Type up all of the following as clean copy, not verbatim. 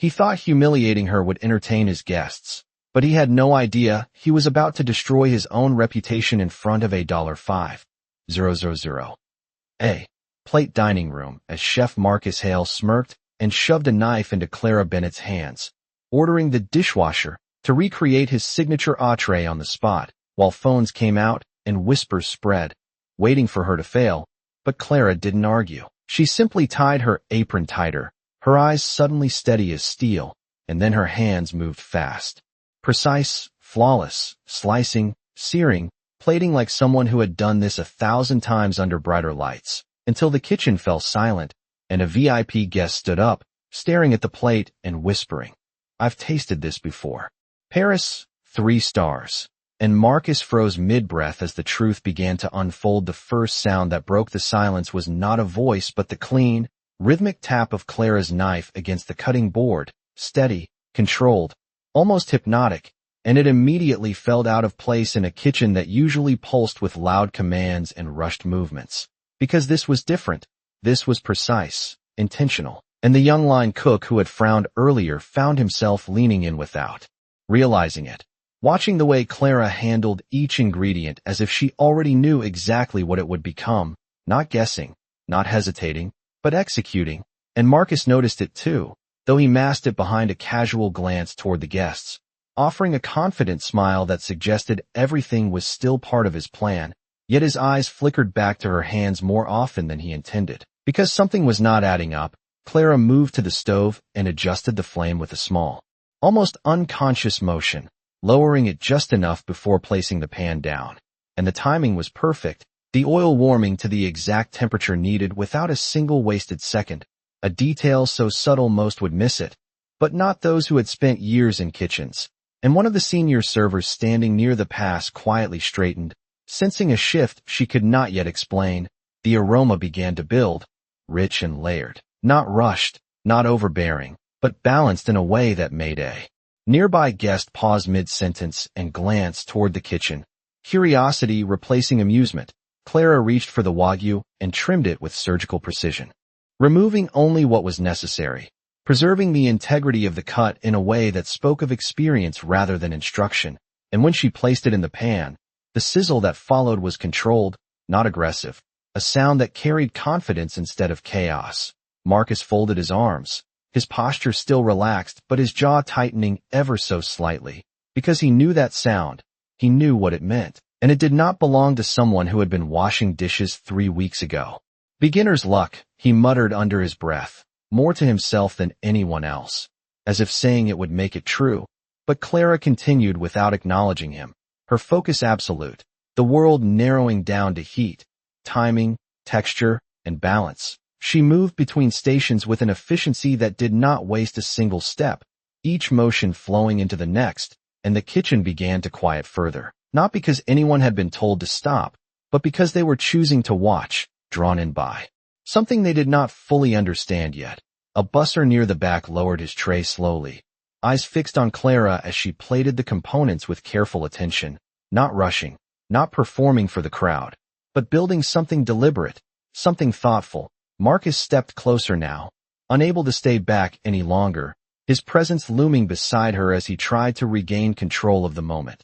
He thought humiliating her would entertain his guests, but he had no idea he was about to destroy his own reputation in front of a $5,000 a plate dining room as Chef Marcus Hale smirked and shoved a knife into Clara Bennett's hands, ordering the dishwasher to recreate his signature entree on the spot, while phones came out and whispers spread, waiting for her to fail. But Clara didn't argue. She simply tied her apron tighter, her eyes suddenly steady as steel, and then her hands moved fast. Precise, flawless, slicing, searing, plating like someone who had done this 1,000 times under brighter lights, until the kitchen fell silent, and a VIP guest stood up, staring at the plate and whispering, "I've tasted this before." Paris, 3 stars. And Marcus froze mid-breath as the truth began to unfold. The first sound that broke the silence was not a voice but the clean, rhythmic tap of Clara's knife against the cutting board, steady, controlled, almost hypnotic, and it immediately fell out of place in a kitchen that usually pulsed with loud commands and rushed movements. Because this was different. This was precise, intentional, and the young line cook who had frowned earlier found himself leaning in without realizing it, watching the way Clara handled each ingredient as if she already knew exactly what it would become, not guessing, not hesitating, but executing. And Marcus noticed it too, though he masked it behind a casual glance toward the guests, offering a confident smile that suggested everything was still part of his plan, yet his eyes flickered back to her hands more often than he intended. Because something was not adding up, Clara moved to the stove and adjusted the flame with a small, almost unconscious motion, lowering it just enough before placing the pan down. And the timing was perfect, the oil warming to the exact temperature needed without a single wasted second, a detail so subtle most would miss it, but not those who had spent years in kitchens. And one of the senior servers standing near the pass quietly straightened, sensing a shift she could not yet explain. The aroma began to build, rich and layered, not rushed, not overbearing, but balanced in a way that made a nearby guest pause mid-sentence and glance toward the kitchen, curiosity replacing amusement. Clara reached for the wagyu and trimmed it with surgical precision, removing only what was necessary, preserving the integrity of the cut in a way that spoke of experience rather than instruction. And when she placed it in the pan, the sizzle that followed was controlled, not aggressive, a sound that carried confidence instead of chaos. Marcus folded his arms, his posture still relaxed but his jaw tightening ever so slightly, because he knew that sound, he knew what it meant, and it did not belong to someone who had been washing dishes 3 weeks ago. Beginner's luck, he muttered under his breath, more to himself than anyone else, as if saying it would make it true. But Clara continued without acknowledging him, her focus absolute, the world narrowing down to heat, timing, texture, and balance. She moved between stations with an efficiency that did not waste a single step, each motion flowing into the next, and the kitchen began to quiet further, not because anyone had been told to stop, but because they were choosing to watch, drawn in by something they did not fully understand yet. A busser near the back lowered his tray slowly, eyes fixed on Clara as she plated the components with careful attention, not rushing, not performing for the crowd, but building something deliberate, something thoughtful. Marcus stepped closer now, unable to stay back any longer, his presence looming beside her as he tried to regain control of the moment.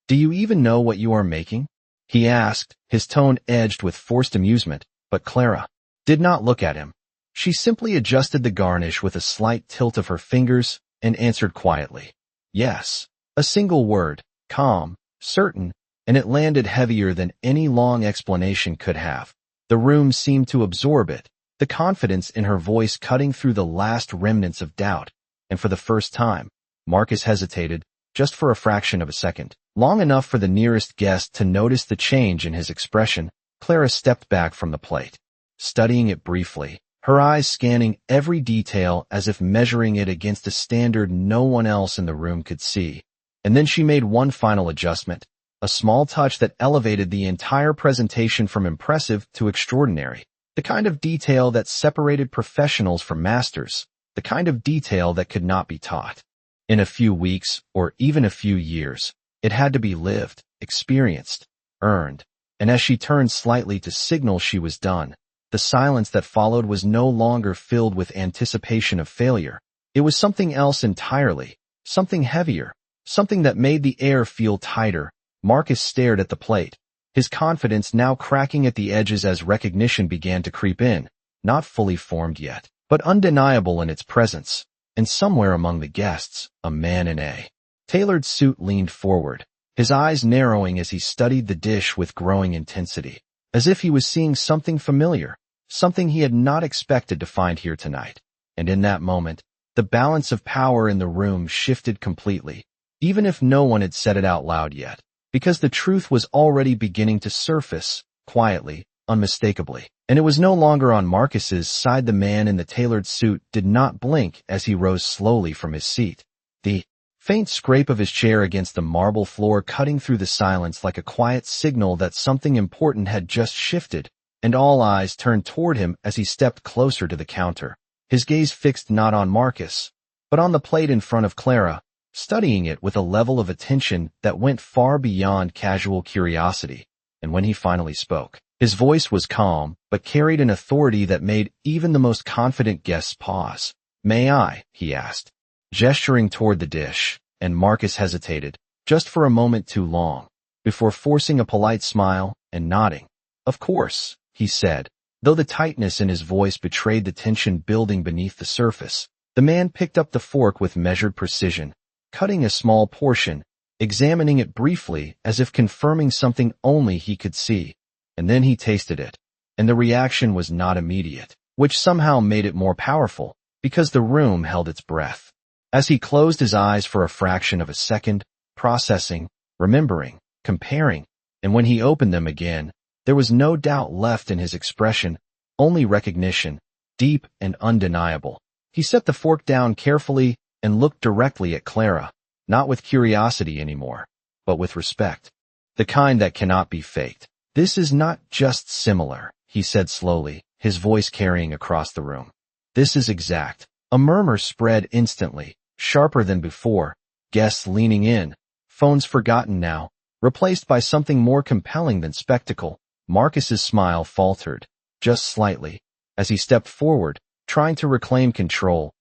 "Do you even know what you are making?" he asked, his tone edged with forced amusement, but Clara did not look at him. She simply adjusted the garnish with a slight tilt of her fingers and answered quietly, "Yes." A single word, calm, certain, and it landed heavier than any long explanation could have. The room seemed to absorb it, the confidence in her voice cutting through the last remnants of doubt, and for the first time, Marcus hesitated, just for a fraction of a second, long enough for the nearest guest to notice the change in his expression. Clara stepped back from the plate, studying it briefly, her eyes scanning every detail as if measuring it against a standard no one else in the room could see. And then she made one final adjustment, a small touch that elevated the entire presentation from impressive to extraordinary. The kind of detail that separated professionals from masters, the kind of detail that could not be taught in a few weeks or even a few years. It had to be lived, experienced, earned. And as she turned slightly to signal she was done, the silence that followed was no longer filled with anticipation of failure, It was something else entirely, something heavier, something that made the air feel tighter. Marcus stared at the plate, his confidence now cracking at the edges as recognition began to creep in, not fully formed yet, but undeniable in its presence. And somewhere among the guests, a man in a tailored suit leaned forward, his eyes narrowing as he studied the dish with growing intensity, as if he was seeing something familiar, something he had not expected to find here tonight. And in that moment, the balance of power in the room shifted completely, even if no one had said it out loud yet, because the truth was already beginning to surface, quietly, unmistakably. And it was no longer on Marcus's side. The man in the tailored suit did not blink as he rose slowly from his seat, the faint scrape of his chair against the marble floor cutting through the silence like a quiet signal that something important had just shifted, and all eyes turned toward him as he stepped closer to the counter, his gaze fixed not on Marcus, but on the plate in front of Clara, studying it with a level of attention that went far beyond casual curiosity. And when he finally spoke, his voice was calm, but carried an authority that made even the most confident guests pause. "May I?" he asked, gesturing toward the dish, and Marcus hesitated, just for a moment too long, before forcing a polite smile and nodding. "Of course," he said, though the tightness in his voice betrayed the tension building beneath the surface. The man picked up the fork with measured precision, cutting a small portion, examining it briefly as if confirming something only he could see. And then he tasted it, and the reaction was not immediate, which somehow made it more powerful, because the room held its breath. As he closed his eyes for a fraction of a second, processing, remembering, comparing, and when he opened them again, there was no doubt left in his expression, only recognition, deep and undeniable. He set the fork down carefully and looked directly at Clara, not with curiosity anymore, but with respect, the kind that cannot be faked. "This is not just similar," he said slowly, his voice carrying across the room. "This is exact." A murmur spread instantly, sharper than before, guests leaning in, phones forgotten now, replaced by something more compelling than spectacle. Marcus's smile faltered, just slightly, as he stepped forward, trying to reclaim control.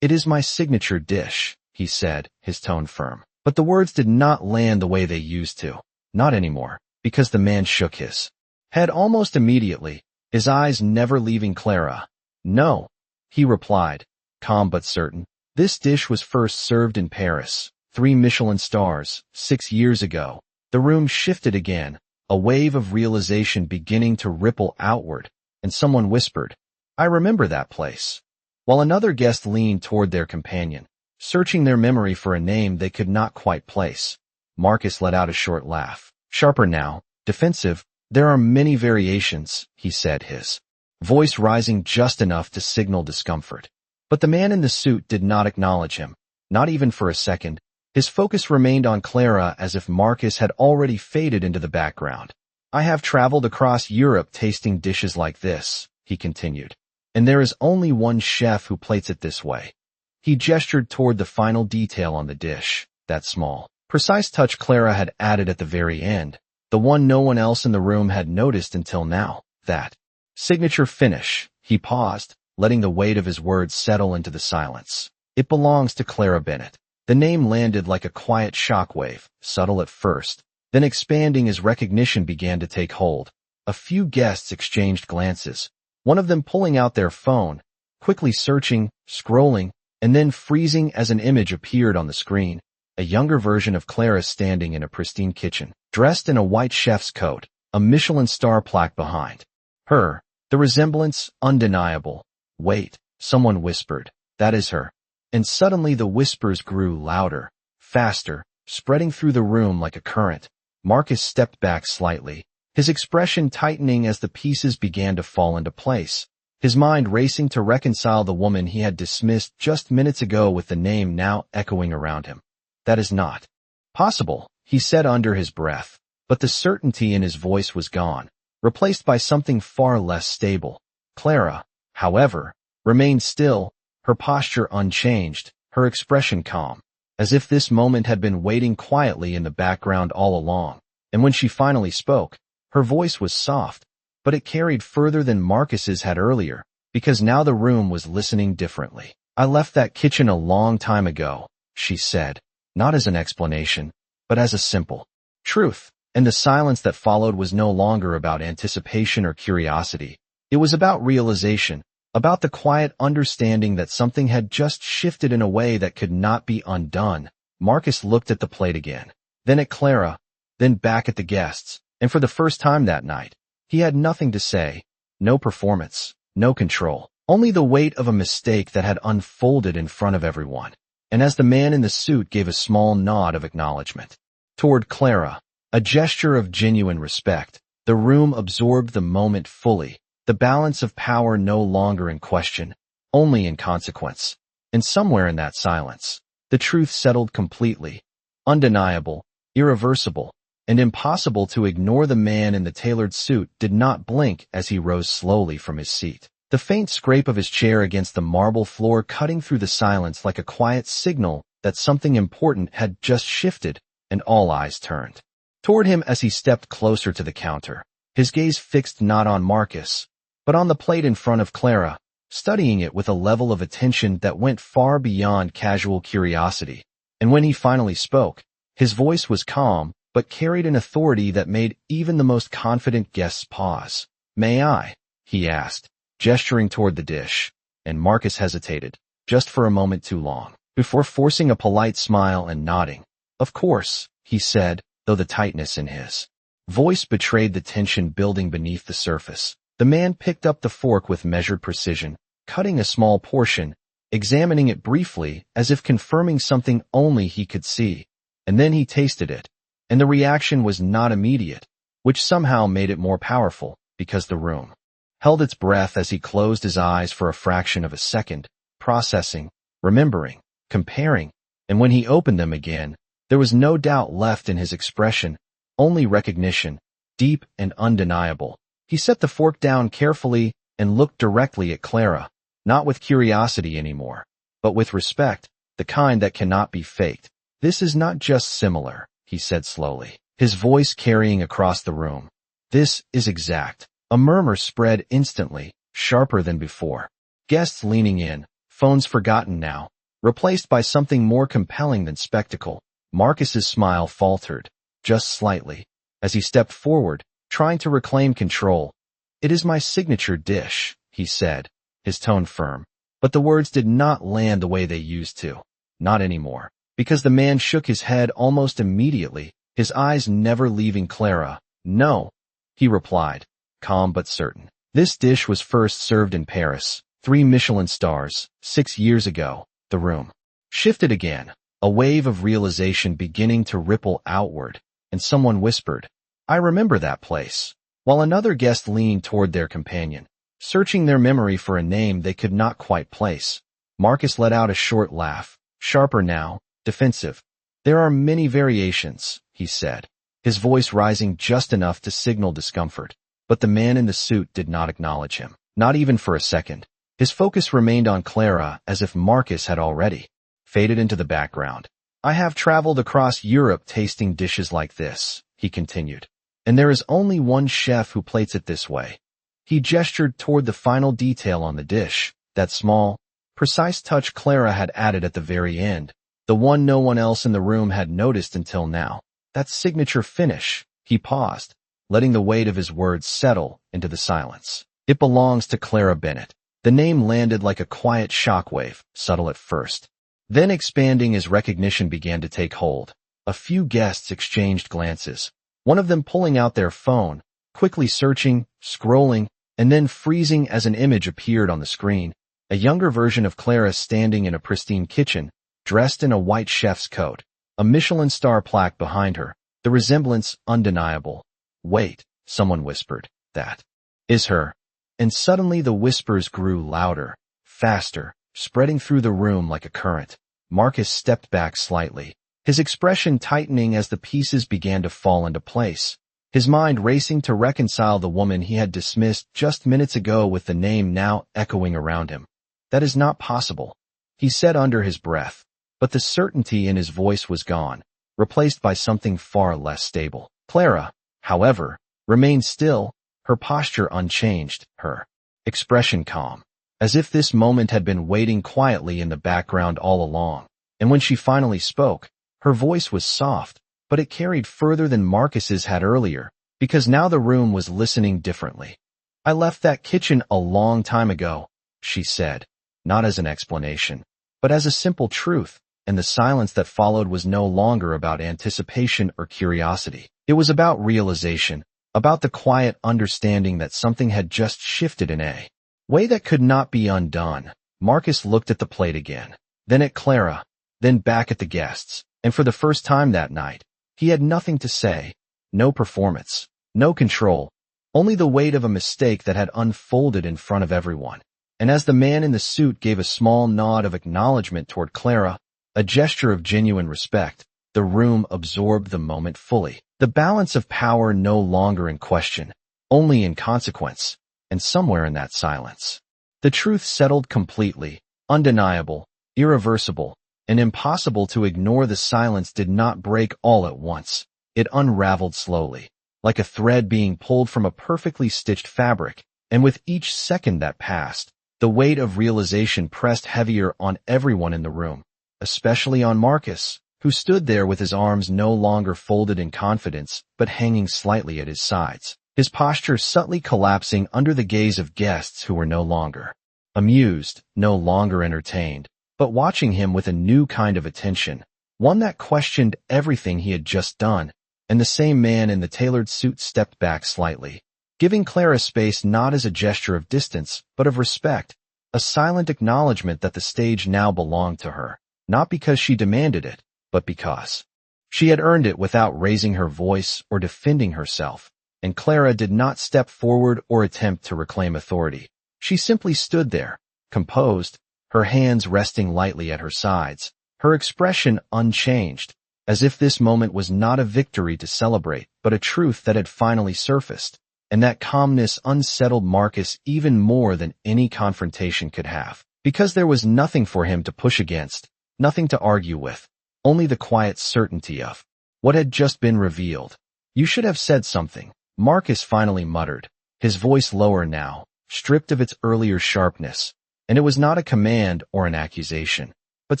"It is my signature dish," he said, his tone firm. But the words did not land the way they used to. Not anymore, because the man shook his head almost immediately, his eyes never leaving Clara. "No," he replied, calm but certain. "This dish was first served in Paris, 3 Michelin stars, 6 years ago." The room shifted again, a wave of realization beginning to ripple outward, and someone whispered, "I remember that place," while another guest leaned toward their companion, searching their memory for a name they could not quite place. Marcus let out a short laugh, sharper now, defensive. "There are many variations," he said, his voice rising just enough to signal discomfort. But the man in the suit did not acknowledge him, not even for a second. His focus remained on Clara as if Marcus had already faded into the background. "I have traveled across Europe tasting dishes like this," he continued, "and there is only one chef who plates it this way." He gestured toward the final detail on the dish, that small, precise touch Clara had added at the very end, the one no one else in the room had noticed until now, that signature finish. He paused, letting the weight of his words settle into the silence. "It belongs to Clara Bennett." The name landed like a quiet shockwave, subtle at first, then expanding as recognition began to take hold. A few guests exchanged glances, one of them pulling out their phone, quickly searching, scrolling, and then freezing as an image appeared on the screen. A younger version of Clara standing in a pristine kitchen, dressed in a white chef's coat, a Michelin star plaque behind her. The resemblance undeniable. "Wait," someone whispered, "that is her." And suddenly the whispers grew louder, faster, spreading through the room like a current. Marcus stepped back slightly, his expression tightening as the pieces began to fall into place, his mind racing to reconcile the woman he had dismissed just minutes ago with the name now echoing around him. "That is not possible," he said under his breath, but the certainty in his voice was gone, replaced by something far less stable. Clara, however, remained still, her posture unchanged, her expression calm, as if this moment had been waiting quietly in the background all along. And when she finally spoke, her voice was soft, but it carried further than Marcus's had earlier, because now the room was listening differently. I left that kitchen a long time ago, she said, not as an explanation, but as a simple truth. And the silence that followed was no longer about anticipation or curiosity. It was about realization, about the quiet understanding that something had just shifted in a way that could not be undone. Marcus looked at the plate again, then at Clara, then back at the guests, and for the first time that night, he had nothing to say, no performance, no control, only the weight of a mistake that had unfolded in front of everyone. And as the man in the suit gave a small nod of acknowledgement toward Clara, a gesture of genuine respect, the room absorbed the moment fully, the balance of power no longer in question, only in consequence. And somewhere in that silence, the truth settled completely, undeniable, irreversible, and impossible to ignore. The man in the tailored suit did not blink as he rose slowly from his seat, the faint scrape of his chair against the marble floor cutting through the silence like a quiet signal that something important had just shifted, and all eyes turned toward him as he stepped closer to the counter, his gaze fixed not on Marcus, but on the plate in front of Clara, studying it with a level of attention that went far beyond casual curiosity. And when he finally spoke, his voice was calm, but carried an authority that made even the most confident guests pause. "May I?" he asked, gesturing toward the dish, and Marcus hesitated, just for a moment too long, before forcing a polite smile and nodding. "Of course," he said, though the tightness in his voice betrayed the tension building beneath the surface. The man picked up the fork with measured precision, cutting a small portion, examining it briefly as if confirming something only he could see, and then he tasted it, and the reaction was not immediate, which somehow made it more powerful, because the room held its breath as he closed his eyes for a fraction of a second, processing, remembering, comparing, and when he opened them again, there was no doubt left in his expression, only recognition, deep and undeniable. He set the fork down carefully and looked directly at Clara, not with curiosity anymore, but with respect, the kind that cannot be faked. "This is not just similar," he said slowly, his voice carrying across the room. "This is exact." A murmur spread instantly, sharper than before. Guests leaning in, phones forgotten now, replaced by something more compelling than spectacle. Marcus's smile faltered, just slightly, as he stepped forward, trying to reclaim control. "It is my signature dish," he said, his tone firm. But the words did not land the way they used to. Not anymore, because the man shook his head almost immediately, his eyes never leaving Clara. "No," he replied, calm but certain. "This dish was first served in Paris, 3 Michelin stars, 6 years ago." The room shifted again, a wave of realization beginning to ripple outward, and someone whispered, "I remember that place," while another guest leaned toward their companion, searching their memory for a name they could not quite place. Marcus let out a short laugh, sharper now, defensive. "There are many variations," he said, his voice rising just enough to signal discomfort. But the man in the suit did not acknowledge him, not even for a second. His focus remained on Clara as if Marcus had already faded into the background. "I have traveled across Europe tasting dishes like this," he continued, "and there is only one chef who plates it this way." He gestured toward the final detail on the dish, that small, precise touch Clara had added at the very end, the one no one else in the room had noticed until now. "That signature finish." He paused, letting the weight of his words settle into the silence. "It belongs to Clara Bennett." The name landed like a quiet shockwave, subtle at first, then expanding as recognition began to take hold. A few guests exchanged glances, one of them pulling out their phone, quickly searching, scrolling, and then freezing as an image appeared on the screen. A younger version of Clara standing in a pristine kitchen, dressed in a white chef's coat, a Michelin star plaque behind her, the resemblance undeniable. "Wait," someone whispered, "that is her." And suddenly the whispers grew louder, faster, spreading through the room like a current. Marcus stepped back slightly, his expression tightening as the pieces began to fall into place, his mind racing to reconcile the woman he had dismissed just minutes ago with the name now echoing around him. "That is not possible," he said under his breath, but the certainty in his voice was gone, replaced by something far less stable. Clara, however, remained still, her posture unchanged, her expression calm. as if this moment had been waiting quietly in the background all along. And when she finally spoke, her voice was soft, but it carried further than Marcus's had earlier, because now the room was listening differently. "I left that kitchen a long time ago," she said, not as an explanation, but as a simple truth, and the silence that followed was no longer about anticipation or curiosity. It was about realization, about the quiet understanding that something had just shifted in a way that could not be undone. Marcus looked at the plate again, then at Clara, then back at the guests, and for the first time that night, he had nothing to say, no performance, no control, only the weight of a mistake that had unfolded in front of everyone. And as the man in the suit gave a small nod of acknowledgement toward Clara, a gesture of genuine respect, the room absorbed the moment fully. The balance of power no longer in question, only in consequence, and somewhere in that silence, the truth settled completely, undeniable, irreversible, and impossible to ignore. The silence did not break all at once. It unraveled slowly, like a thread being pulled from a perfectly stitched fabric, and with each second that passed, the weight of realization pressed heavier on everyone in the room, especially on Marcus, who stood there with his arms no longer folded in confidence, but hanging slightly at his sides, his posture subtly collapsing under the gaze of guests who were no longer amused, no longer entertained, but watching him with a new kind of attention, one that questioned everything he had just done. And the same man in the tailored suit stepped back slightly, giving Clara space not as a gesture of distance, but of respect, a silent acknowledgement that the stage now belonged to her, not because she demanded it, but because she had earned it without raising her voice or defending herself. And Clara did not step forward or attempt to reclaim authority. She simply stood there, composed, her hands resting lightly at her sides, her expression unchanged, as if this moment was not a victory to celebrate, but a truth that had finally surfaced. And that calmness unsettled Marcus even more than any confrontation could have, because there was nothing for him to push against, nothing to argue with, only the quiet certainty of what had just been revealed. "You should have said something," Marcus finally muttered, his voice lower now, stripped of its earlier sharpness. And it was not a command or an accusation, but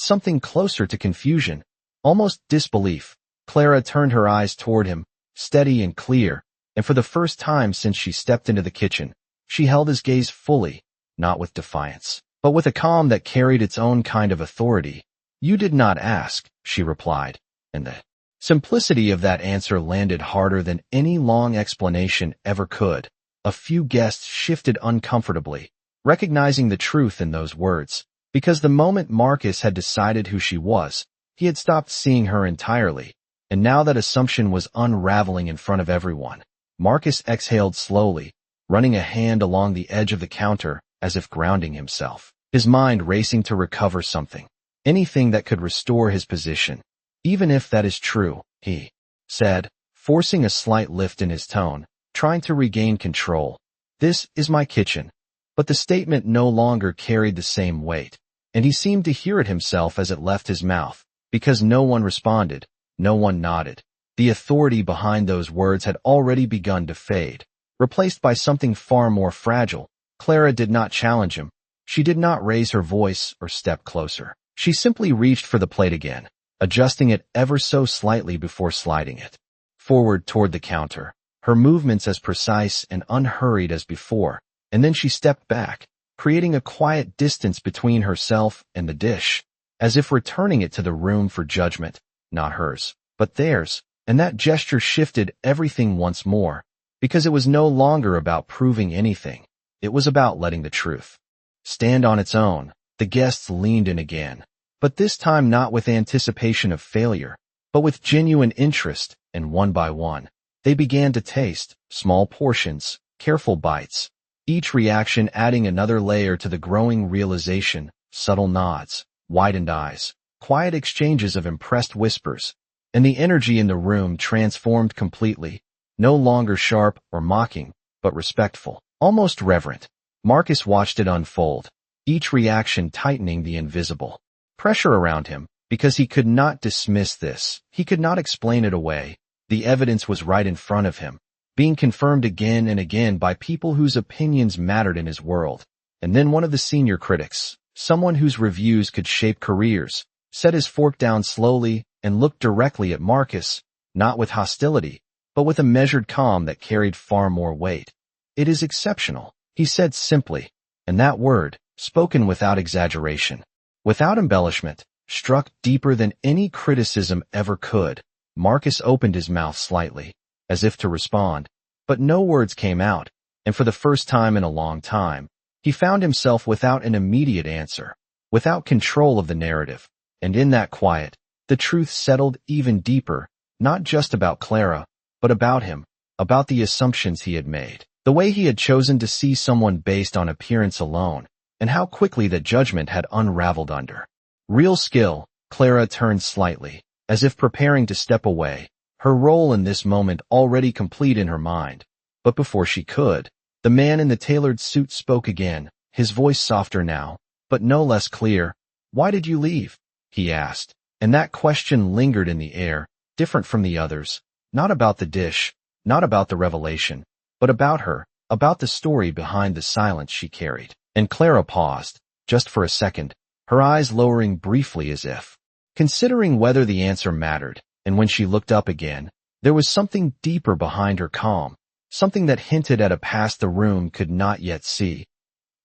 something closer to confusion, almost disbelief. Clara turned her eyes toward him, steady and clear, and for the first time since she stepped into the kitchen, she held his gaze fully, not with defiance, but with a calm that carried its own kind of authority. "You did not ask," she replied, and the simplicity of that answer landed harder than any long explanation ever could. A few guests shifted uncomfortably, recognizing the truth in those words, because the moment Marcus had decided who she was, he had stopped seeing her entirely, and now that assumption was unraveling in front of everyone. Marcus exhaled slowly, running a hand along the edge of the counter as if grounding himself, his mind racing to recover something, anything that could restore his position. "Even if that is true," he said, forcing a slight lift in his tone, trying to regain control, "this is my kitchen." But the statement no longer carried the same weight, and he seemed to hear it himself as it left his mouth, because no one responded, no one nodded. The authority behind those words had already begun to fade, replaced by something far more fragile. Clara did not challenge him. She did not raise her voice or step closer. She simply reached for the plate again, adjusting it ever so slightly before sliding it forward toward the counter, her movements as precise and unhurried as before. And then she stepped back, creating a quiet distance between herself and the dish, as if returning it to the room for judgment, not hers, but theirs. And that gesture shifted everything once more, because it was no longer about proving anything. It was about letting the truth stand on its own. The guests leaned in again, but this time not with anticipation of failure, but with genuine interest, and one by one, they began to taste, small portions, careful bites, each reaction adding another layer to the growing realization, subtle nods, widened eyes, quiet exchanges of impressed whispers, and the energy in the room transformed completely, no longer sharp or mocking, but respectful, almost reverent. Marcus watched it unfold, each reaction tightening the invisible pressure around him, because he could not dismiss this, he could not explain it away. The evidence was right in front of him, being confirmed again and again by people whose opinions mattered in his world. And then one of the senior critics, someone whose reviews could shape careers, set his fork down slowly and looked directly at Marcus, not with hostility, but with a measured calm that carried far more weight. "It is exceptional," he said simply, and that word, spoken without exaggeration, without embellishment, struck deeper than any criticism ever could. Marcus opened his mouth slightly, as if to respond, but no words came out, and for the first time in a long time, he found himself without an immediate answer, without control of the narrative. And in that quiet, the truth settled even deeper, not just about Clara, but about him, about the assumptions he had made, the way he had chosen to see someone based on appearance alone, and how quickly that judgment had unraveled under real skill. Clara turned slightly, as if preparing to step away, her role in this moment already complete in her mind. But before she could, the man in the tailored suit spoke again, his voice softer now, but no less clear. "Why did you leave?" he asked, and that question lingered in the air, different from the others, not about the dish, not about the revelation, but about her, about the story behind the silence she carried. And Clara paused, just for a second, her eyes lowering briefly as if considering whether the answer mattered, and when she looked up again, there was something deeper behind her calm, something that hinted at a past the room could not yet see.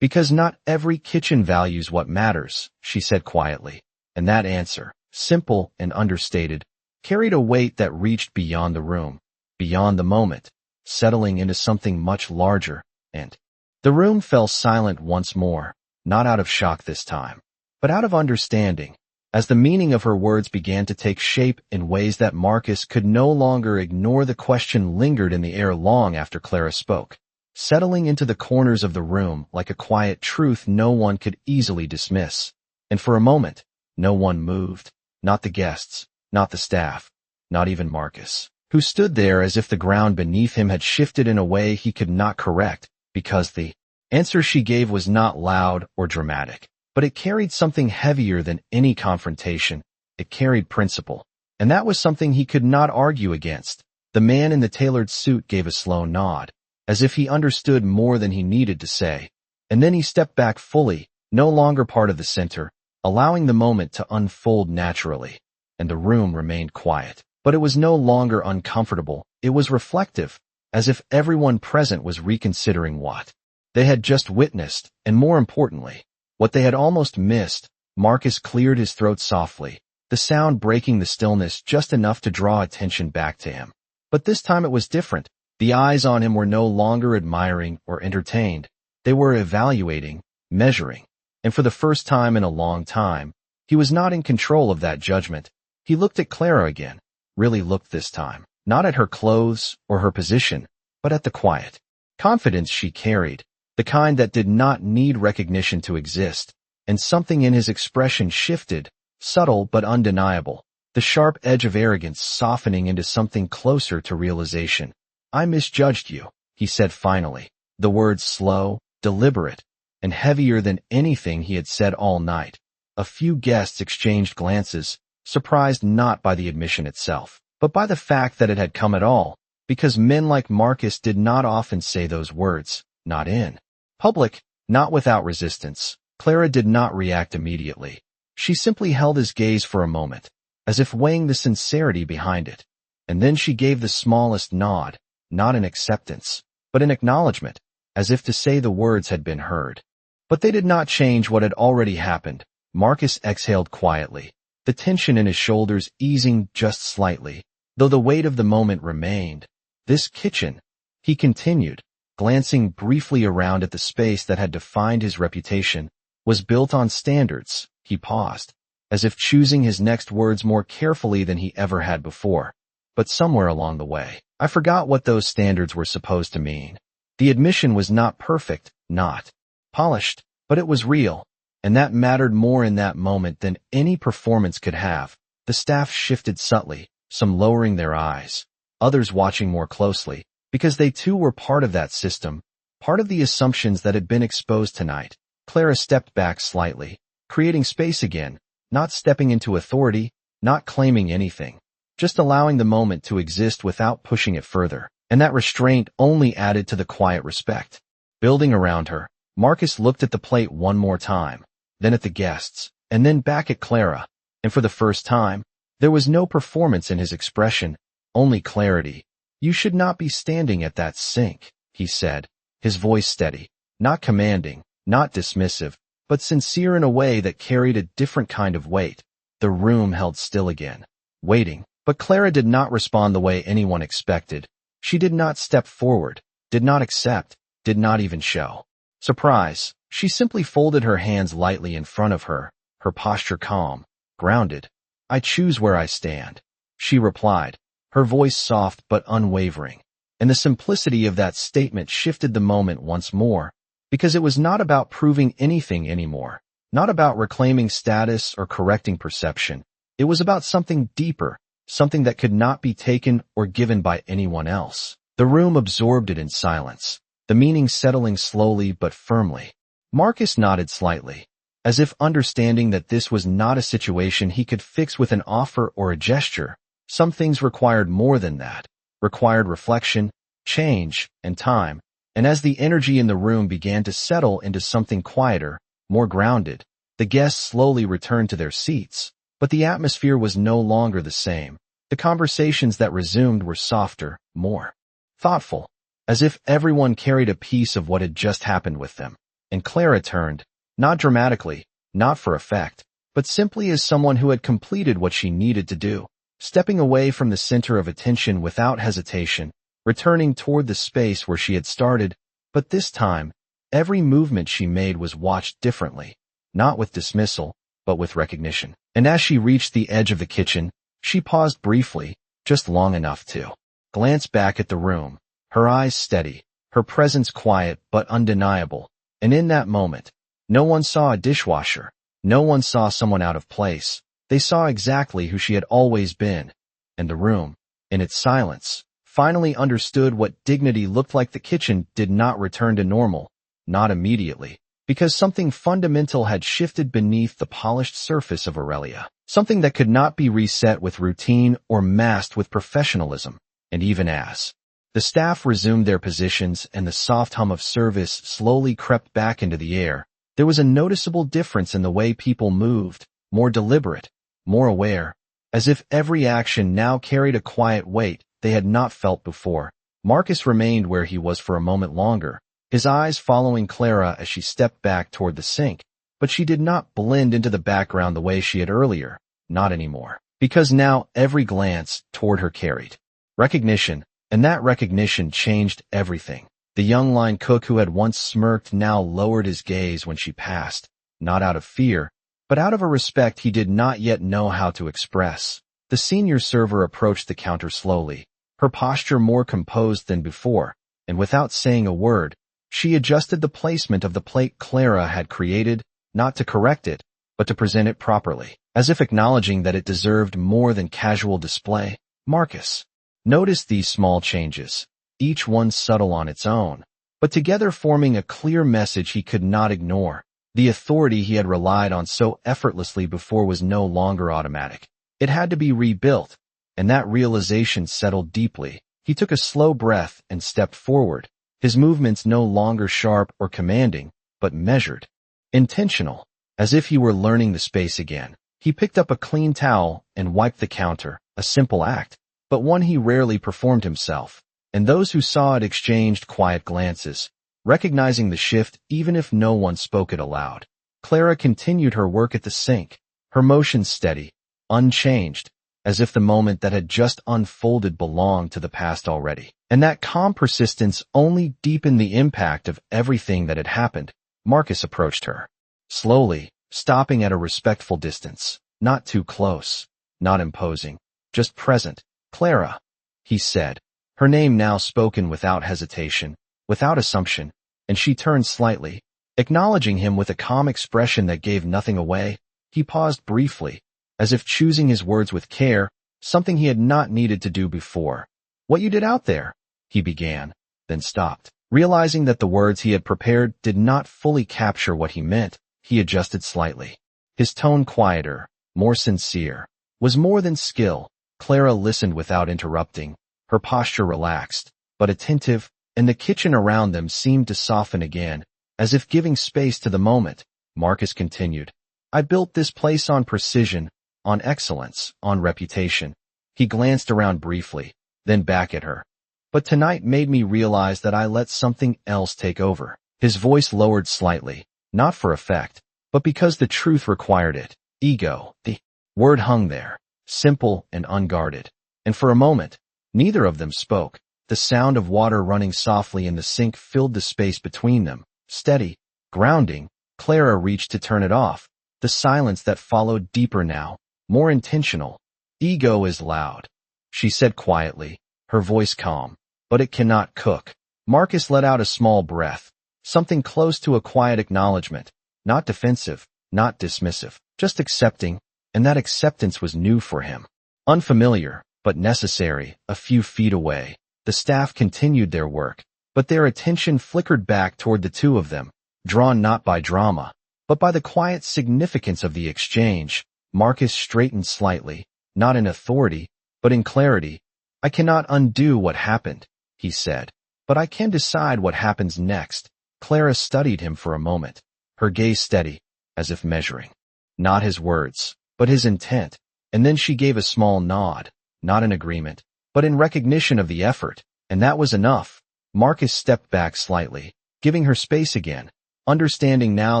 "Because not every kitchen values what matters," she said quietly, and that answer, simple and understated, carried a weight that reached beyond the room, beyond the moment, settling into something much larger, and the room fell silent once more, not out of shock this time, but out of understanding, as the meaning of her words began to take shape in ways that Marcus could no longer ignore. The question lingered in the air long after Clara spoke, settling into the corners of the room like a quiet truth no one could easily dismiss. And for a moment, no one moved, not the guests, not the staff, not even Marcus, who stood there as if the ground beneath him had shifted in a way he could not correct, because the answer she gave was not loud or dramatic, but it carried something heavier than any confrontation. It carried principle, and that was something he could not argue against. The man in the tailored suit gave a slow nod, as if he understood more than he needed to say, and then he stepped back fully, no longer part of the center, allowing the moment to unfold naturally. And the room remained quiet, but it was no longer uncomfortable, it was reflective, as if everyone present was reconsidering what they had just witnessed, and more importantly, what they had almost missed. Marcus cleared his throat softly, the sound breaking the stillness just enough to draw attention back to him. But this time it was different. The eyes on him were no longer admiring or entertained. They were evaluating, measuring, and for the first time in a long time, he was not in control of that judgment. He looked at Clara again, really looked this time, not at her clothes or her position, but at the quiet confidence she carried, the kind that did not need recognition to exist. And something in his expression shifted, subtle but undeniable, the sharp edge of arrogance softening into something closer to realization. "I misjudged you," he said finally, the words slow, deliberate, and heavier than anything he had said all night. A few guests exchanged glances, surprised not by the admission itself, but by the fact that it had come at all, because men like Marcus did not often say those words, not in public, not without resistance. Clara did not react immediately. She simply held his gaze for a moment, as if weighing the sincerity behind it, and then she gave the smallest nod, not in acceptance, but in acknowledgement, as if to say the words had been heard. But they did not change what had already happened. Marcus exhaled quietly, the tension in his shoulders easing just slightly, though the weight of the moment remained. "This kitchen," he continued, glancing briefly around at the space that had defined his reputation, "was built on standards." He paused, as if choosing his next words more carefully than he ever had before. "But somewhere along the way, I forgot what those standards were supposed to mean. The admission was not perfect, not polished, but it was real, and that mattered more in that moment than any performance could have." The staff shifted subtly, some lowering their eyes, others watching more closely, because they too were part of that system, part of the assumptions that had been exposed tonight. Clara stepped back slightly, creating space again, not stepping into authority, not claiming anything, just allowing the moment to exist without pushing it further. And that restraint only added to the quiet respect building around her, Marcus looked at the plate one more time, then at the guests, and then back at Clara, and for the first time, there was no performance in his expression, only clarity. "You should not be standing at that sink," he said, his voice steady, not commanding, not dismissive, but sincere in a way that carried a different kind of weight. The room held still again, waiting, but Clara did not respond the way anyone expected. She did not step forward, did not accept, did not even show surprise. She simply folded her hands lightly in front of her, her posture calm, grounded. "I choose where I stand," she replied, her voice soft but unwavering. And the simplicity of that statement shifted the moment once more, because it was not about proving anything anymore, not about reclaiming status or correcting perception. It was about something deeper, something that could not be taken or given by anyone else. The room absorbed it in silence, the meaning settling slowly but firmly. Marcus nodded slightly, as if understanding that this was not a situation he could fix with an offer or a gesture. Some things required more than that, required reflection, change, and time. And as the energy in the room began to settle into something quieter, more grounded, the guests slowly returned to their seats. But the atmosphere was no longer the same. The conversations that resumed were softer, more thoughtful, as if everyone carried a piece of what had just happened with them. And Clara turned, not dramatically, not for effect, but simply as someone who had completed what she needed to do, stepping away from the center of attention without hesitation, returning toward the space where she had started. But this time, every movement she made was watched differently, not with dismissal, but with recognition. And as she reached the edge of the kitchen, she paused briefly, just long enough to glance back at the room, her eyes steady, her presence quiet but undeniable. And in that moment, no one saw a dishwasher, no one saw someone out of place. They saw exactly who she had always been. And the room, in its silence, finally understood what dignity looked like. The kitchen did not return to normal, not immediately, because something fundamental had shifted beneath the polished surface of Aurelia, something that could not be reset with routine or masked with professionalism. And even as the staff resumed their positions and the soft hum of service slowly crept back into the air, there was a noticeable difference in the way people moved, more deliberate, more aware, as if every action now carried a quiet weight they had not felt before. Marcus remained where he was for a moment longer, his eyes following Clara as she stepped back toward the sink, but she did not blend into the background the way she had earlier, not anymore, because now every glance toward her carried recognition, and that recognition changed everything. The young line cook who had once smirked now lowered his gaze when she passed, not out of fear, but out of a respect he did not yet know how to express. The senior server approached the counter slowly, her posture more composed than before, and without saying a word, she adjusted the placement of the plate Clara had created, not to correct it, but to present it properly, as if acknowledging that it deserved more than casual display. Marcus noticed these small changes, each one subtle on its own, but together forming a clear message he could not ignore. The authority he had relied on so effortlessly before was no longer automatic. It had to be rebuilt, and that realization settled deeply. He took a slow breath and stepped forward, his movements no longer sharp or commanding, but measured, intentional, as if he were learning the space again. He picked up a clean towel and wiped the counter, a simple act, but one he rarely performed himself, and those who saw it exchanged quiet glances, recognizing the shift even if no one spoke it aloud. Clara continued her work at the sink, her motions steady, unchanged, as if the moment that had just unfolded belonged to the past already. And that calm persistence only deepened the impact of everything that had happened. Marcus approached her, slowly, stopping at a respectful distance, not too close, not imposing, just present. "Clara," he said, her name now spoken without hesitation, without assumption, and she turned slightly, acknowledging him with a calm expression that gave nothing away. He paused briefly, as if choosing his words with care, something he had not needed to do before. "What you did out there," he began, then stopped. Realizing that the words he had prepared did not fully capture what he meant, he adjusted slightly. His tone quieter, more sincere, was more than skill. Clara listened without interrupting, her posture relaxed, but attentive, and the kitchen around them seemed to soften again, As if giving space to the moment, Marcus continued. I built this place on precision, on excellence, on reputation. He glanced around briefly, then back at her. But tonight made me realize that I let something else take over. His voice lowered slightly, not for effect, but because the truth required it. Ego. The word hung there, simple and unguarded. And for a moment, neither of them spoke. The sound of water running softly in the sink filled the space between them. Steady, grounding. Clara reached to turn it off. The silence that followed deeper now, more intentional. Ego is loud, she said quietly, her voice calm, but it cannot cook. Marcus let out a small breath, something close to a quiet acknowledgement, not defensive, not dismissive, just accepting, and that acceptance was new for him. Unfamiliar, but necessary. A few feet away, the staff continued their work, but their attention flickered back toward the two of them, drawn not by drama, but by the quiet significance of the exchange. Marcus straightened slightly, not in authority, but in clarity. I cannot undo what happened, he said, but I can decide what happens next. Clara studied him for a moment, her gaze steady, as if measuring. Not his words, but his intent, and then she gave a small nod, not in agreement, but in recognition of the effort, and that was enough. Marcus stepped back slightly, giving her space again, understanding now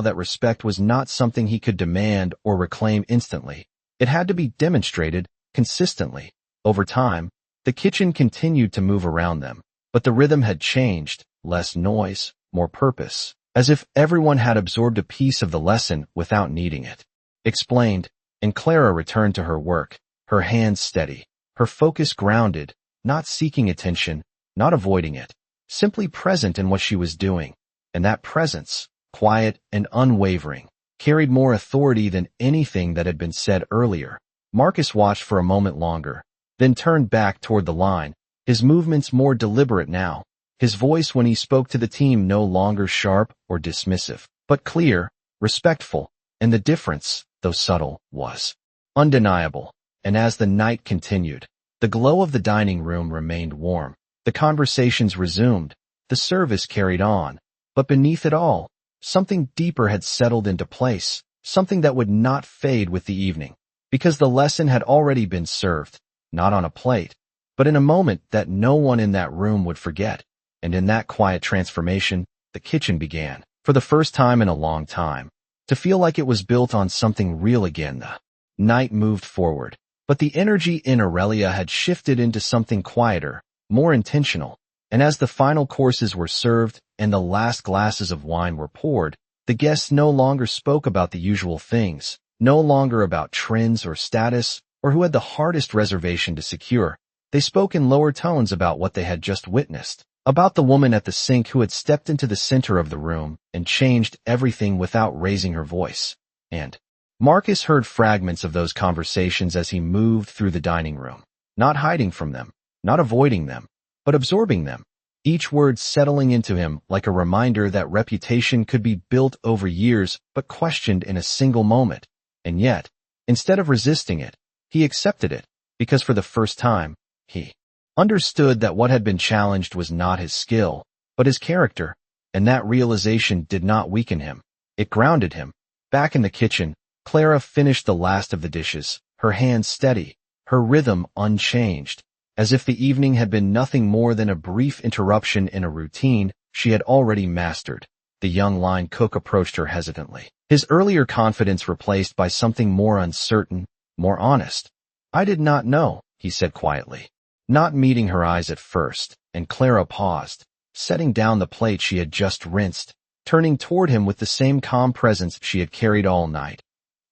that respect was not something he could demand or reclaim instantly. It had to be demonstrated consistently. Over time, the kitchen continued to move around them, but the rhythm had changed, less noise, more purpose, as if everyone had absorbed a piece of the lesson without needing it. Explained, and Clara returned to her work, her hands steady, her focus grounded, not seeking attention, not avoiding it, simply present in what she was doing. And that presence, quiet and unwavering, carried more authority than anything that had been said earlier. Marcus watched for a moment longer, then turned back toward the line, his movements more deliberate now, his voice when he spoke to the team no longer sharp or dismissive, but clear, respectful, and the difference, though subtle, was undeniable. And as the night continued, the glow of the dining room remained warm. The conversations resumed, the service carried on, but beneath it all, something deeper had settled into place, something that would not fade with the evening, because the lesson had already been served, not on a plate, but in a moment that no one in that room would forget. And in that quiet transformation, the kitchen began, for the first time in a long time, to feel like it was built on something real again. The night moved forward, but the energy in Aurelia had shifted into something quieter, more intentional, and as the final courses were served and the last glasses of wine were poured, the guests no longer spoke about the usual things, no longer about trends or status, or who had the hardest reservation to secure. They spoke in lower tones about what they had just witnessed, about the woman at the sink who had stepped into the center of the room and changed everything without raising her voice. And Marcus heard fragments of those conversations as he moved through the dining room, not hiding from them, not avoiding them, but absorbing them, each word settling into him like a reminder that reputation could be built over years but questioned in a single moment. And yet, instead of resisting it, he accepted it, because for the first time, he understood that what had been challenged was not his skill, but his character, and that realization did not weaken him. It grounded him. Back in the kitchen, Clara finished the last of the dishes, her hands steady, her rhythm unchanged, as if the evening had been nothing more than a brief interruption in a routine she had already mastered. The young line cook approached her hesitantly, his earlier confidence replaced by something more uncertain, more honest. I did not know, he said quietly, not meeting her eyes at first, and Clara paused, setting down the plate she had just rinsed, turning toward him with the same calm presence she had carried all night.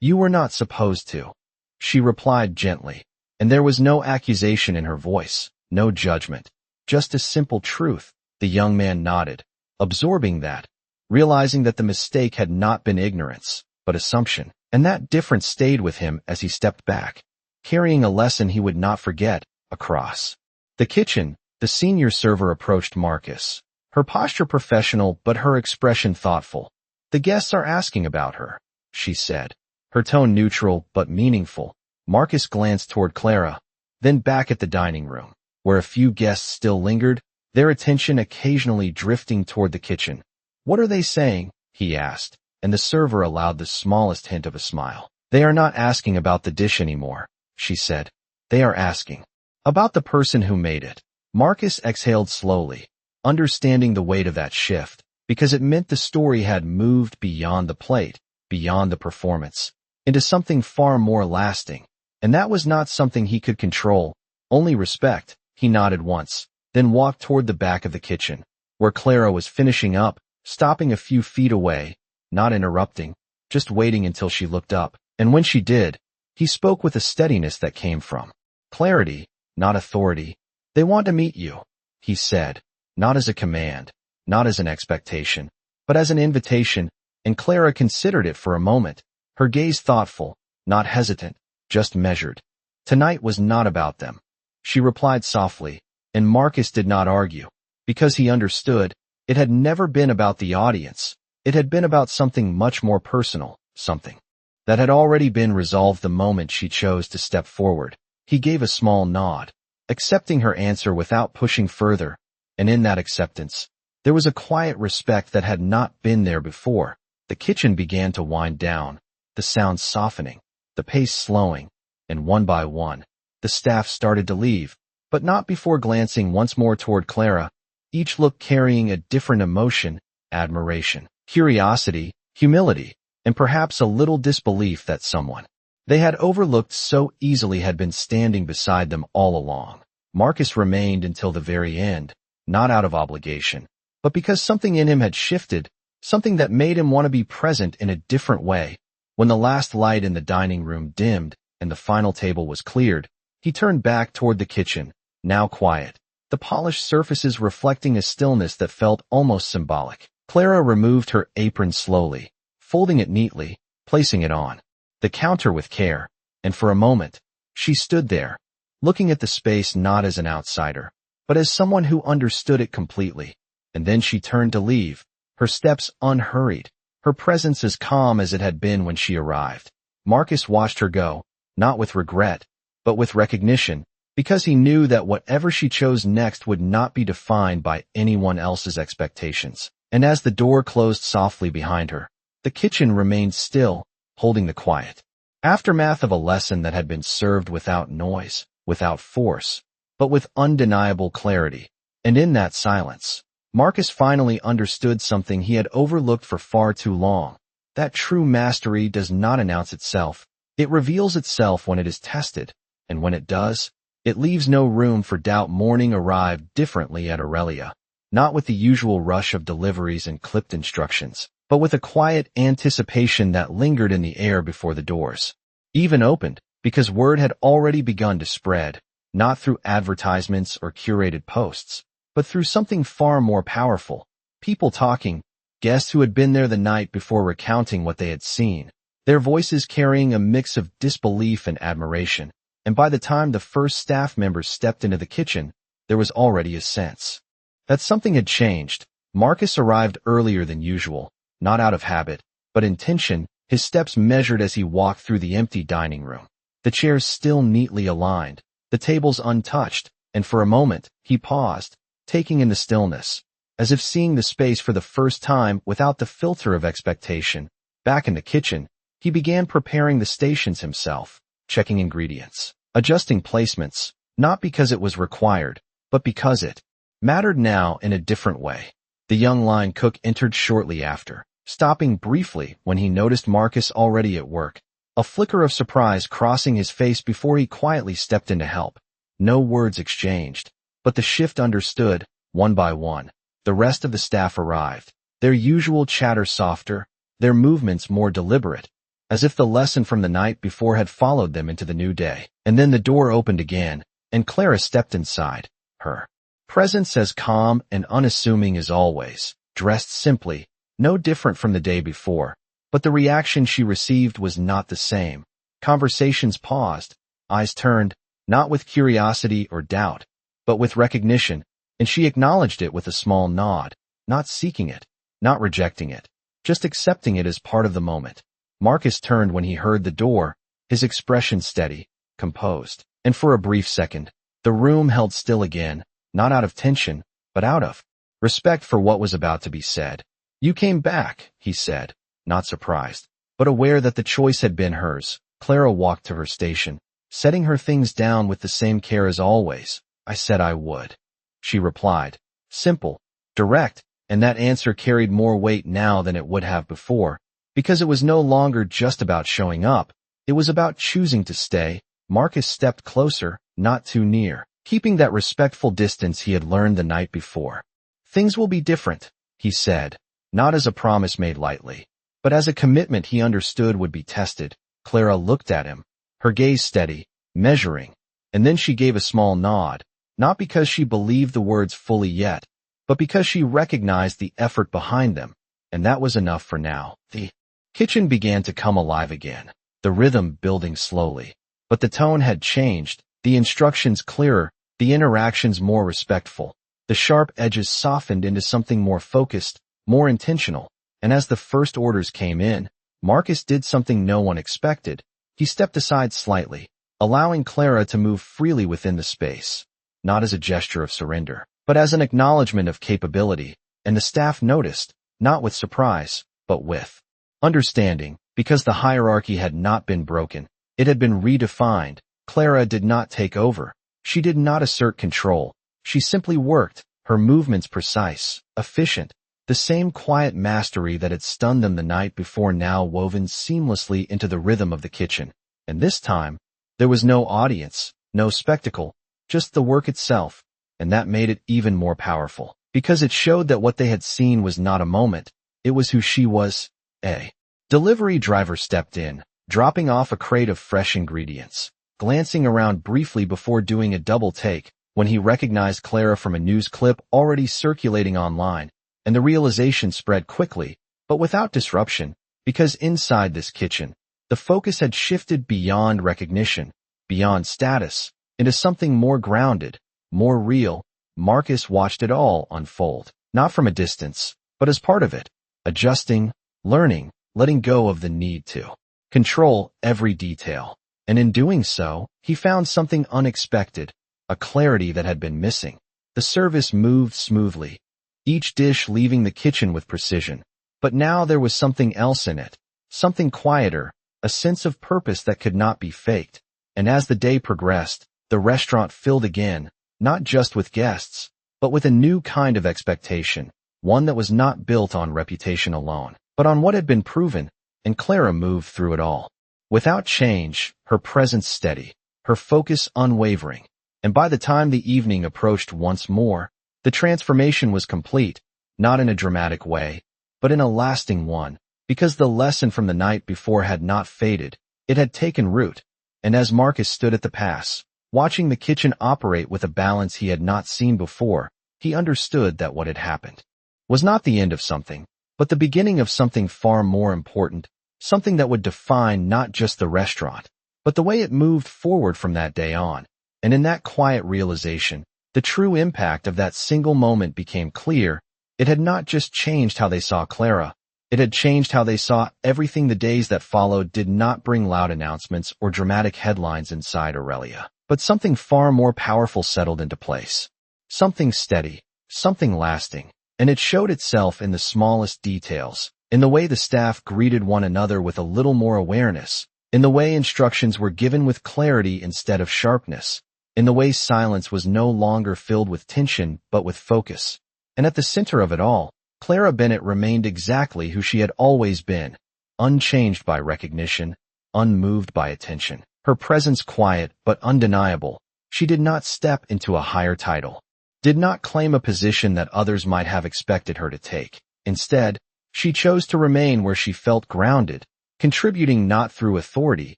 You were not supposed to, she replied gently, and there was no accusation in her voice, no judgment, just a simple truth. The young man nodded, absorbing that, realizing that the mistake had not been ignorance, but assumption, and that difference stayed with him as he stepped back, carrying a lesson he would not forget. Across the kitchen, the senior server approached Marcus, her posture professional but her expression thoughtful. The guests are asking about her, she said, her tone neutral but meaningful. Marcus glanced toward Clara, then back at the dining room, where a few guests still lingered, their attention occasionally drifting toward the kitchen. "What are they saying?" he asked, and the server allowed the smallest hint of a smile. "They are not asking about the dish anymore," she said. "They are asking about the person who made it." Marcus exhaled slowly, understanding the weight of that shift, because it meant the story had moved beyond the plate, beyond the performance, into something far more lasting. And that was not something he could control, only respect. He nodded once, then walked toward the back of the kitchen, where Clara was finishing up, stopping a few feet away, not interrupting, just waiting until she looked up. And when she did, he spoke with a steadiness that came from clarity, not authority. "They want to meet you," he said, not as a command, not as an expectation, but as an invitation, and Clara considered it for a moment, her gaze thoughtful, not hesitant, just measured. Tonight was not about them. She replied softly, and Marcus did not argue, because he understood it had never been about the audience. It had been about something much more personal, something that had already been resolved the moment she chose to step forward. He gave a small nod, accepting her answer without pushing further, and in that acceptance, there was a quiet respect that had not been there before. The kitchen began to wind down, the sound softening, the pace slowing, and one by one, the staff started to leave, but not before glancing once more toward Clara, each look carrying a different emotion: admiration, curiosity, humility, and perhaps a little disbelief that someone they had overlooked so easily had been standing beside them all along. Marcus remained until the very end, not out of obligation, but because something in him had shifted, something that made him want to be present in a different way. When the last light in the dining room dimmed and the final table was cleared, he turned back toward the kitchen, now quiet, the polished surfaces reflecting a stillness that felt almost symbolic. Clara removed her apron slowly, folding it neatly, placing it on the counter with care, and for a moment, she stood there, looking at the space not as an outsider, but as someone who understood it completely. And then she turned to leave, her steps unhurried, her presence as calm as it had been when she arrived. Marcus watched her go, not with regret, but with recognition, because he knew that whatever she chose next would not be defined by anyone else's expectations. And as the door closed softly behind her, the kitchen remained still, holding the quiet aftermath of a lesson that had been served without noise, without force, but with undeniable clarity. And in that silence, Marcus finally understood something he had overlooked for far too long: that true mastery does not announce itself. It reveals itself when it is tested, and when it does, it leaves no room for doubt. Morning arrived differently at Aurelia, not with the usual rush of deliveries and clipped instructions, but with a quiet anticipation that lingered in the air before the doors even opened, because word had already begun to spread, not through advertisements or curated posts, but through something far more powerful: people talking, guests who had been there the night before recounting what they had seen, their voices carrying a mix of disbelief and admiration. And by the time the first staff members stepped into the kitchen, there was already a sense that something had changed. Marcus arrived earlier than usual, not out of habit, but intention, his steps measured as he walked through the empty dining room, the chairs still neatly aligned, the tables untouched, and for a moment, he paused, taking in the stillness, as if seeing the space for the first time without the filter of expectation. Back in the kitchen, he began preparing the stations himself, checking ingredients, adjusting placements, not because it was required, but because it mattered now in a different way. The young line cook entered shortly after, stopping briefly when he noticed Marcus already at work, a flicker of surprise crossing his face before he quietly stepped in to help. No words exchanged, but the shift understood. One by one, the rest of the staff arrived, their usual chatter softer, their movements more deliberate, as if the lesson from the night before had followed them into the new day. And then the door opened again, and Clara stepped inside, her presence as calm and unassuming as always, dressed simply, no different from the day before. But the reaction she received was not the same. Conversations paused, eyes turned, not with curiosity or doubt, but with recognition, and she acknowledged it with a small nod, not seeking it, not rejecting it, just accepting it as part of the moment. Marcus turned when he heard the door, his expression steady, composed, and for a brief second, the room held still again, not out of tension, but out of respect for what was about to be said. You came back, he said, not surprised, but aware that the choice had been hers. Clara walked to her station, setting her things down with the same care as always. I said I would, she replied. Simple, direct, and that answer carried more weight now than it would have before, because it was no longer just about showing up. It was about choosing to stay. Marcus stepped closer, not too near, keeping that respectful distance he had learned the night before. Things will be different, he said, not as a promise made lightly, but as a commitment he understood would be tested. Clara looked at him, her gaze steady, measuring, and then she gave a small nod, not because she believed the words fully yet, but because she recognized the effort behind them, and that was enough for now. The kitchen began to come alive again, the rhythm building slowly, but the tone had changed, the instructions clearer, the interactions more respectful. The sharp edges softened into something more focused, more intentional, and as the first orders came in, Marcus did something no one expected. He stepped aside slightly, allowing Clara to move freely within the space, not as a gesture of surrender, but as an acknowledgement of capability, and the staff noticed, not with surprise, but with understanding, because the hierarchy had not been broken, it had been redefined. Clara did not take over. She did not assert control. She simply worked, her movements precise, efficient, the same quiet mastery that had stunned them the night before now woven seamlessly into the rhythm of the kitchen. And this time, there was no audience, no spectacle, just the work itself, and that made it even more powerful, because it showed that what they had seen was not a moment, it was who she was. A delivery driver stepped in, dropping off a crate of fresh ingredients, glancing around briefly before doing a double take, when he recognized Clara from a news clip already circulating online, and the realization spread quickly, but without disruption, because inside this kitchen, the focus had shifted beyond recognition, beyond status, into something more grounded, more real. Marcus watched it all unfold, not from a distance, but as part of it, adjusting, learning, letting go of the need to control every detail. And in doing so, he found something unexpected, a clarity that had been missing. The service moved smoothly, each dish leaving the kitchen with precision. But now there was something else in it, something quieter, a sense of purpose that could not be faked. And as the day progressed, the restaurant filled again, not just with guests, but with a new kind of expectation, one that was not built on reputation alone, but on what had been proven, and Clara moved through it all. Without change, her presence steady, her focus unwavering, and by the time the evening approached once more, the transformation was complete, not in a dramatic way, but in a lasting one, because the lesson from the night before had not faded, it had taken root, and as Marcus stood at the pass, watching the kitchen operate with a balance he had not seen before, he understood that what had happened was not the end of something, but the beginning of something far more important, something that would define not just the restaurant, but the way it moved forward from that day on. And in that quiet realization, the true impact of that single moment became clear. It had not just changed how they saw Clara, it had changed how they saw everything. The days that followed did not bring loud announcements or dramatic headlines inside Aurelia, but something far more powerful settled into place. Something steady, something lasting, and it showed itself in the smallest details, in the way the staff greeted one another with a little more awareness, in the way instructions were given with clarity instead of sharpness, in the way silence was no longer filled with tension but with focus. And at the center of it all, Clara Bennett remained exactly who she had always been, unchanged by recognition, unmoved by attention. Her presence quiet but undeniable. She did not step into a higher title, did not claim a position that others might have expected her to take. Instead, she chose to remain where she felt grounded, contributing not through authority,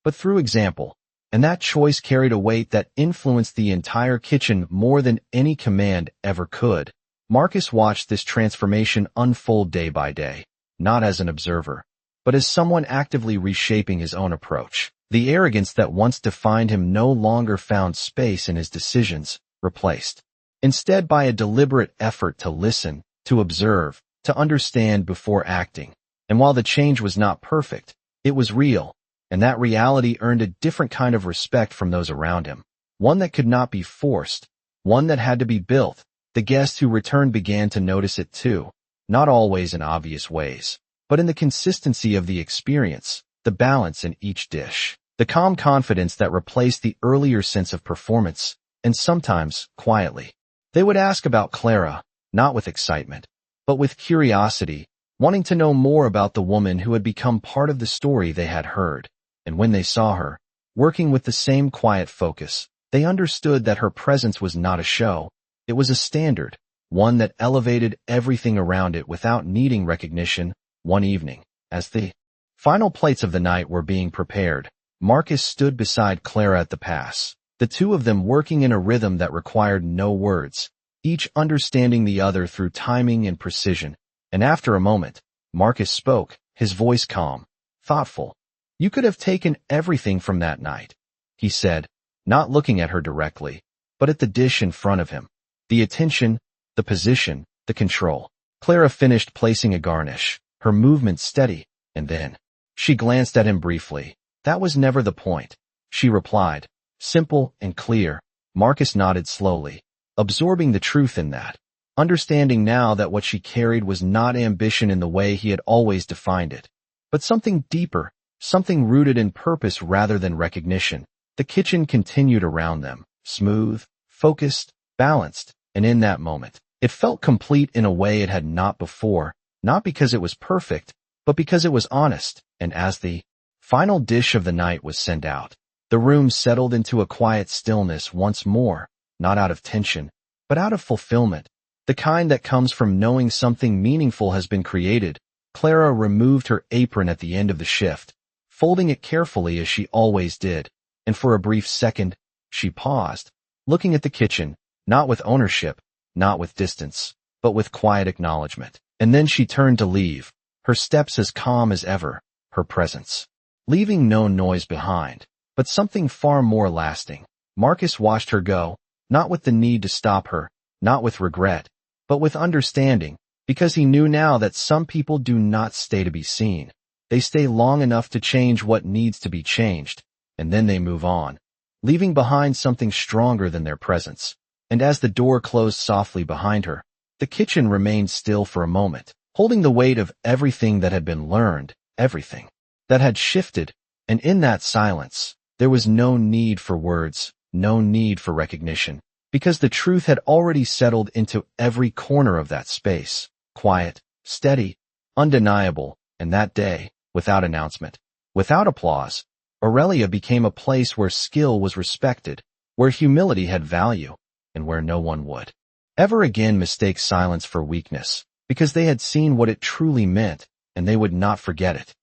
but through example. And that choice carried a weight that influenced the entire kitchen more than any command ever could. Marcus watched this transformation unfold day by day, not as an observer, but as someone actively reshaping his own approach. The arrogance that once defined him no longer found space in his decisions, replaced instead by a deliberate effort to listen, to observe, to understand before acting. And while the change was not perfect, it was real, and that reality earned a different kind of respect from those around him, one that could not be forced, one that had to be built. The guests who returned began to notice it too. not always in obvious ways, but in the consistency of the experience, the balance in each dish, the calm confidence that replaced the earlier sense of performance, and sometimes, quietly. They would ask about Clara, not with excitement, but with curiosity, wanting to know more about the woman who had become part of the story they had heard. And when they saw her, working with the same quiet focus, they understood that her presence was not a show. It was a standard, one that elevated everything around it without needing recognition. One evening, as the final plates of the night were being prepared, Marcus stood beside Clara at the pass, the two of them working in a rhythm that required no words, each understanding the other through timing and precision. And after a moment, Marcus spoke, his voice calm, thoughtful. "You could have taken everything from that night," he said, not looking at her directly, but at the dish in front of him. The attention, the position, the control. Clara finished placing a garnish, her movement steady, and then she glanced at him briefly. "That was never the point," she replied, simple and clear. Marcus nodded slowly, absorbing the truth in that, understanding now that what she carried was not ambition in the way he had always defined it, but something deeper, something rooted in purpose rather than recognition. The kitchen continued around them, smooth, focused, balanced, and in that moment, it felt complete in a way it had not before, not because it was perfect, but because it was honest. And as the final dish of the night was sent out, the room settled into a quiet stillness once more, not out of tension, but out of fulfillment, the kind that comes from knowing something meaningful has been created. Clara removed her apron at the end of the shift, folding it carefully as she always did, and for a brief second, she paused, looking at the kitchen, not with ownership, not with distance, but with quiet acknowledgement. And then she turned to leave, her steps as calm as ever, her presence leaving no noise behind, but something far more lasting. Marcus watched her go, not with the need to stop her, not with regret, but with understanding, because he knew now that some people do not stay to be seen. They stay long enough to change what needs to be changed, and then they move on, leaving behind something stronger than their presence. And as the door closed softly behind her, the kitchen remained still for a moment, holding the weight of everything that had been learned, everything that had shifted. And in that silence, there was no need for words, no need for recognition, because the truth had already settled into every corner of that space, quiet, steady, undeniable. And that day, without announcement, without applause, Aurelia became a place where skill was respected, where humility had value, and where no one would ever again mistake silence for weakness, because they had seen what it truly meant, and they would not forget it.